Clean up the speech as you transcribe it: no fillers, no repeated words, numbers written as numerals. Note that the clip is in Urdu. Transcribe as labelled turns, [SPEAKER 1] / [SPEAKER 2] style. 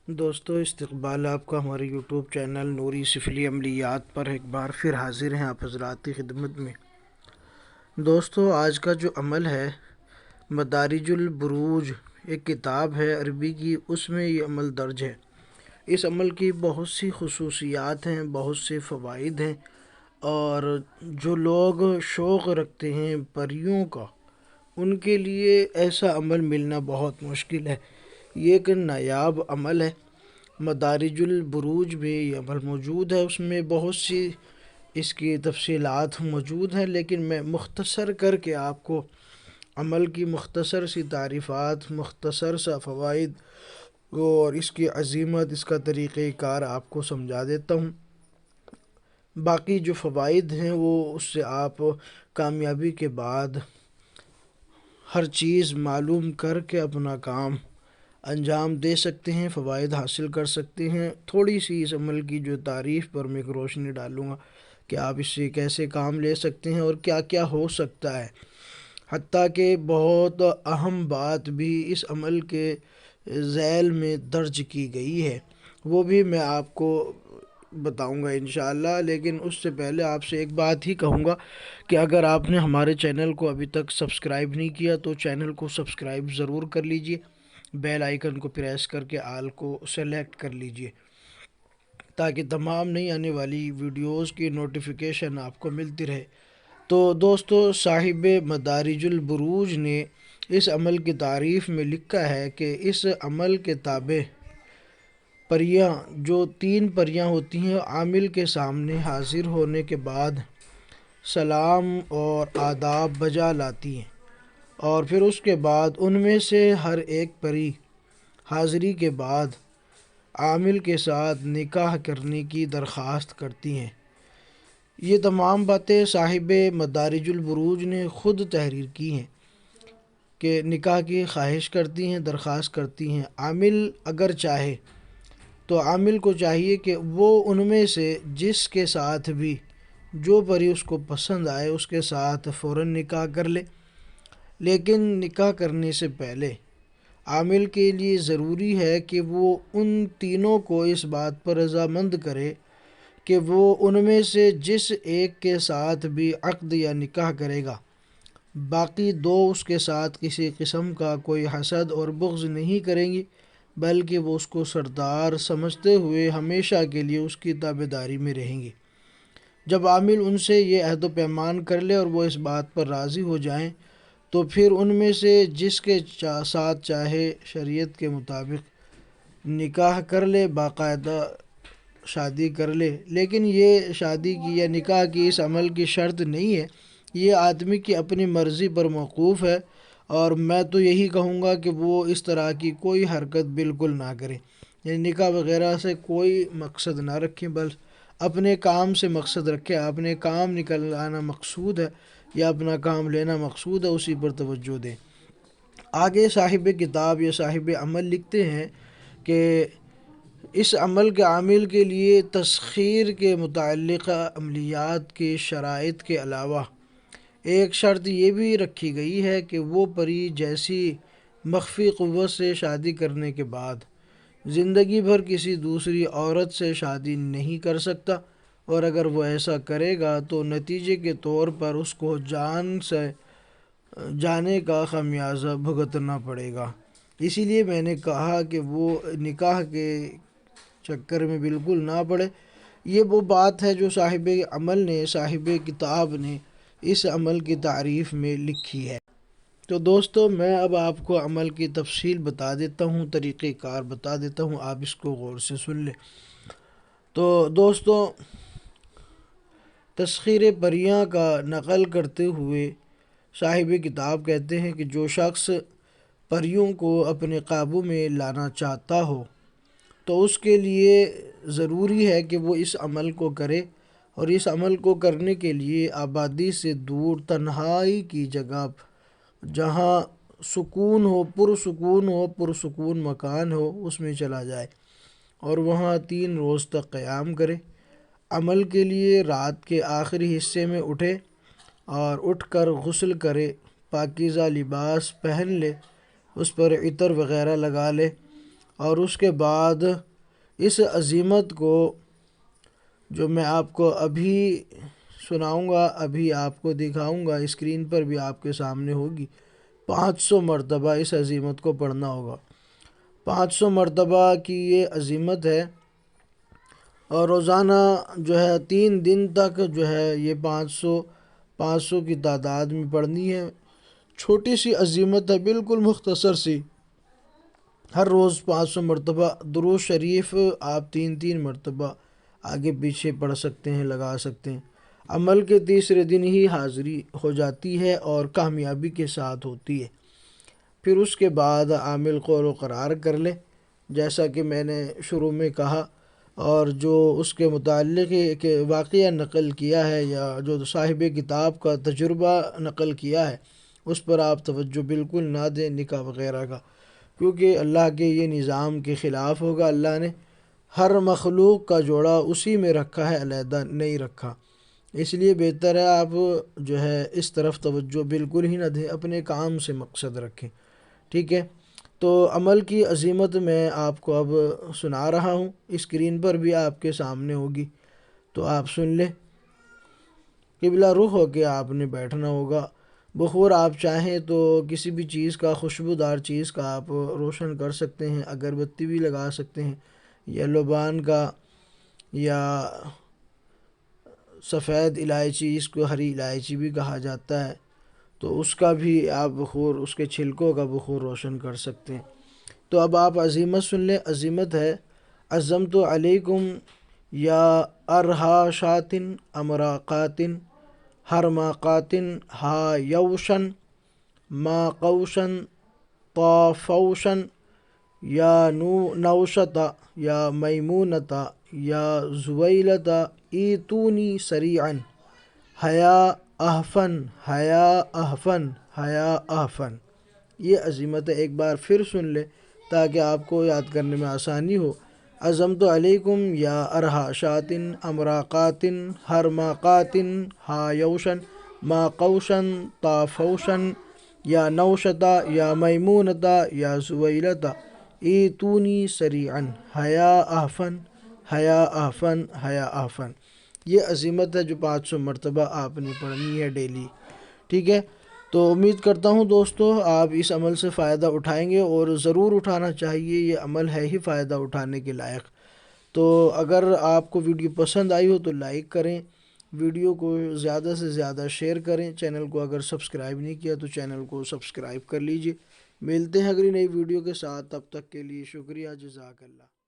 [SPEAKER 1] دوستو استقبال آپ کا ہمارے یوٹیوب چینل نوری سفلی عملیات پر ایک بار پھر حاضر ہیں آپ حضرات کی خدمت میں۔ دوستو آج کا جو عمل ہے مدارج البروج ایک کتاب ہے عربی کی، اس میں یہ عمل درج ہے۔ اس عمل کی بہت سی خصوصیات ہیں، بہت سے فوائد ہیں، اور جو لوگ شوق رکھتے ہیں پریوں کا ان کے لیے ایسا عمل ملنا بہت مشکل ہے۔ یہ ایک نایاب عمل ہے۔ مدارج البروج میں یہ عمل موجود ہے، اس میں بہت سی اس کی تفصیلات موجود ہیں، لیکن میں مختصر کر کے آپ کو عمل کی مختصر سی تعریفات، مختصر سا فوائد اور اس کی عظمت، اس کا طریقہ کار آپ کو سمجھا دیتا ہوں۔ باقی جو فوائد ہیں وہ اس سے آپ کامیابی کے بعد ہر چیز معلوم کر کے اپنا کام انجام دے سکتے ہیں، فوائد حاصل کر سکتے ہیں۔ تھوڑی سی اس عمل کی جو تعریف پر میں ایک روشنی ڈالوں گا کہ آپ اس سے کیسے کام لے سکتے ہیں اور کیا کیا ہو سکتا ہے۔ حتیٰ کہ بہت اہم بات بھی اس عمل کے ذیل میں درج کی گئی ہے، وہ بھی میں آپ کو بتاؤں گا انشاءاللہ۔ لیکن اس سے پہلے آپ سے ایک بات ہی کہوں گا کہ اگر آپ نے ہمارے چینل کو ابھی تک سبسکرائب نہیں کیا تو چینل کو سبسکرائب ضرور کر لیجئے، بیل آئیکن کو پریس کر کے آل کو سلیکٹ کر لیجئے تاکہ تمام نئی آنے والی ویڈیوز کی نوٹیفیکیشن آپ کو ملتی رہے۔ تو دوستو صاحب مدارج البروج نے اس عمل کی تعریف میں لکھا ہے کہ اس عمل کے تابع پریاں جو 3 پریاں ہوتی ہیں عامل کے سامنے حاضر ہونے کے بعد سلام اور آداب بجا لاتی ہیں، اور پھر اس کے بعد ان میں سے ہر ایک پری حاضری کے بعد عامل کے ساتھ نکاح کرنے کی درخواست کرتی ہیں۔ یہ تمام باتیں صاحب مدارج البروج نے خود تحریر کی ہیں کہ نکاح کی خواہش کرتی ہیں، درخواست کرتی ہیں۔ عامل اگر چاہے تو عامل کو چاہیے کہ وہ ان میں سے جس کے ساتھ بھی جو پری اس کو پسند آئے اس کے ساتھ فوراً نکاح کر لے، لیکن نکاح کرنے سے پہلے عامل کے لیے ضروری ہے کہ وہ ان تینوں کو اس بات پر رضامند کرے کہ وہ ان میں سے جس ایک کے ساتھ بھی عقد یا نکاح کرے گا، باقی 2 اس کے ساتھ کسی قسم کا کوئی حسد اور بغض نہیں کریں گی، بلکہ وہ اس کو سردار سمجھتے ہوئے ہمیشہ کے لیے اس کی تابعداری میں رہیں گے۔ جب عامل ان سے یہ عہد و پیمان کر لے اور وہ اس بات پر راضی ہو جائیں تو پھر ان میں سے جس کے ساتھ چاہے شریعت کے مطابق نکاح کر لے، باقاعدہ شادی کر لے۔ لیکن یہ شادی کی یا نکاح کی اس عمل کی شرط نہیں ہے، یہ آدمی کی اپنی مرضی پر موقوف ہے، اور میں تو یہی کہوں گا کہ وہ اس طرح کی کوئی حرکت بالکل نہ کریں، یعنی نکاح وغیرہ سے کوئی مقصد نہ رکھیں، بس اپنے کام سے مقصد رکھیں۔ اپنے کام نکل آنا مقصود ہے یا اپنا کام لینا مقصود ہے، اسی پر توجہ دیں۔ آگے صاحب کتاب یا صاحب عمل لکھتے ہیں کہ اس عمل کے عامل کے لیے تسخیر کے متعلقہ عملیات کے شرائط کے علاوہ ایک شرط یہ بھی رکھی گئی ہے کہ وہ پری جیسی مخفی قوت سے شادی کرنے کے بعد زندگی بھر کسی دوسری عورت سے شادی نہیں کر سکتا، اور اگر وہ ایسا کرے گا تو نتیجے کے طور پر اس کو جان سے جانے کا خمیازہ بھگتنا پڑے گا۔ اسی لیے میں نے کہا کہ وہ نکاح کے چکر میں بالکل نہ پڑے۔ یہ وہ بات ہے جو صاحب عمل نے، صاحب کتاب نے اس عمل کی تعریف میں لکھی ہے۔ تو دوستو میں اب آپ کو عمل کی تفصیل بتا دیتا ہوں، طریقہ کار بتا دیتا ہوں، آپ اس کو غور سے سن لیں۔ تو دوستو تسخیر پریاں کا نقل کرتے ہوئے صاحب کتاب کہتے ہیں کہ جو شخص پریوں کو اپنے قابو میں لانا چاہتا ہو تو اس کے لیے ضروری ہے کہ وہ اس عمل کو کرے، اور اس عمل کو کرنے کے لیے آبادی سے دور تنہائی کی جگہ جہاں سکون ہو، پرسکون مکان ہو، اس میں چلا جائے اور وہاں 3 روز تک قیام کرے۔ عمل کے لیے رات کے آخری حصے میں اٹھے اور اٹھ کر غسل کرے، پاکیزہ لباس پہن لے، اس پر عطر وغیرہ لگا لے اور اس کے بعد اس عزیمت کو جو میں آپ کو ابھی سناؤں گا، ابھی آپ کو دکھاؤں گا، اسکرین پر بھی آپ کے سامنے ہوگی، 500 مرتبہ اس عزیمت کو پڑھنا ہوگا۔ 500 مرتبہ کی یہ عزیمت ہے، اور روزانہ جو ہے 3 دن تک جو ہے یہ 500 کی تعداد میں پڑھنی ہے۔ چھوٹی سی عزیمت ہے، بالکل مختصر سی۔ ہر روز 500 مرتبہ درود شریف آپ 3 مرتبہ آگے پیچھے پڑھ سکتے ہیں، لگا سکتے ہیں۔ عمل کے تیسرے دن ہی حاضری ہو جاتی ہے اور کامیابی کے ساتھ ہوتی ہے۔ پھر اس کے بعد عامل قول و قرار کر لے، جیسا کہ میں نے شروع میں کہا، اور جو اس کے متعلق ایک واقعہ نقل کیا ہے یا جو صاحب کتاب کا تجربہ نقل کیا ہے، اس پر آپ توجہ بالکل نہ دیں، نکاح وغیرہ کا، کیونکہ اللہ کے یہ نظام کے خلاف ہوگا۔ اللہ نے ہر مخلوق کا جوڑا اسی میں رکھا ہے، علیحدہ نہیں رکھا۔ اس لیے بہتر ہے آپ جو ہے اس طرف توجہ بالکل ہی نہ دیں، اپنے کام سے مقصد رکھیں، ٹھیک ہے۔ تو عمل کی عزیمت میں آپ کو اب سنا رہا ہوں، اسکرین پر بھی آپ کے سامنے ہوگی، تو آپ سن لیں۔ قبلہ رخ ہو کے آپ نے بیٹھنا ہوگا۔ بخور آپ چاہیں تو کسی بھی چیز کا، خوشبودار چیز کا آپ روشن کر سکتے ہیں، اگربتی بھی لگا سکتے ہیں، یا لبان کا، یا سفید الائچی، اس کو ہری الائچی بھی کہا جاتا ہے، تو اس کا بھی آپ بخور، اس کے چھلکوں کا بخور روشن کر سکتے ہیں۔ تو اب آپ عزیمت سن لیں۔ عزیمت ہے: عزمت علیکم یا ارہا شاتن امرا قاتن ہر ما قاتن ہا یوشن ما قوشن طا فوشن یا نوشتا یا میمونتا یا زویلتا ایتونی سریعا حیا احفن حیا احفن حیا احفن۔ یہ عزیمت ہے، ایک بار پھر سن لے تاکہ آپ کو یاد کرنے میں آسانی ہو۔ عزمت علیکم یا ارہا شاتن امرا قاتن ہر ما قاتن ہا یوشن ما قوشن طا فوشن یا نوشتا یا میمونتا یا زویلتا ایتونی سریعا حیا احفن حیا احفن حیا احفن۔ یہ عزیمت ہے جو 500 مرتبہ آپ نے پڑھنی ہے ڈیلی، ٹھیک ہے۔ تو امید کرتا ہوں دوستو آپ اس عمل سے فائدہ اٹھائیں گے، اور ضرور اٹھانا چاہیے، یہ عمل ہے ہی فائدہ اٹھانے کے لائق۔ تو اگر آپ کو ویڈیو پسند آئی ہو تو لائک کریں، ویڈیو کو زیادہ سے زیادہ شیئر کریں، چینل کو اگر سبسکرائب نہیں کیا تو چینل کو سبسکرائب کر لیجئے۔ ملتے ہیں اگلی نئی ویڈیو کے ساتھ، تب تک کے لیے شکریہ، جزاک اللہ۔